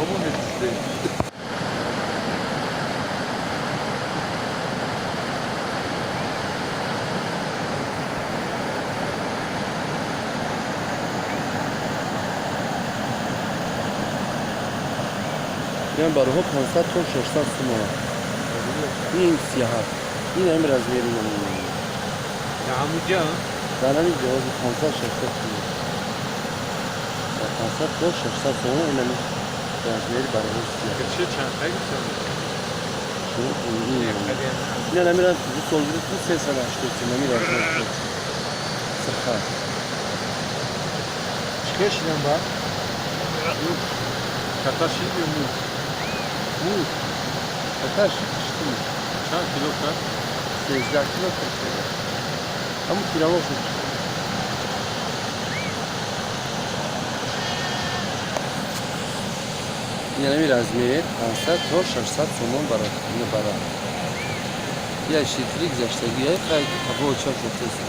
Tamam işte. Yani bari hop hansa çok şaştan sumo. İyiyim siyahat. Yine biraz verin onu. Ya amca. Bana ne diyor? Hansa şaştan sumo. Hansa çok şaştan sumo. Önemli. Biraz veri bari hop siyahat. Kırşı çantaya gitsin. Şu iyi. Yine biraz bu sol bir sesle açtı. Ne biraz veri. Sıkar. Çıkıyor şimdi bak. Kataşı diyor mu? Bu. Kaç işte. Çan kilo kaç? Sezgahlı kırk. Ama pilav olsun. Yine biraz meyve, kanser, troş, şaşsat, somon, barat, yine barat. Ya şitrik, zaştagi, ya kayıt, kapı uçak şoktesi.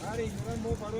Ari, mo paro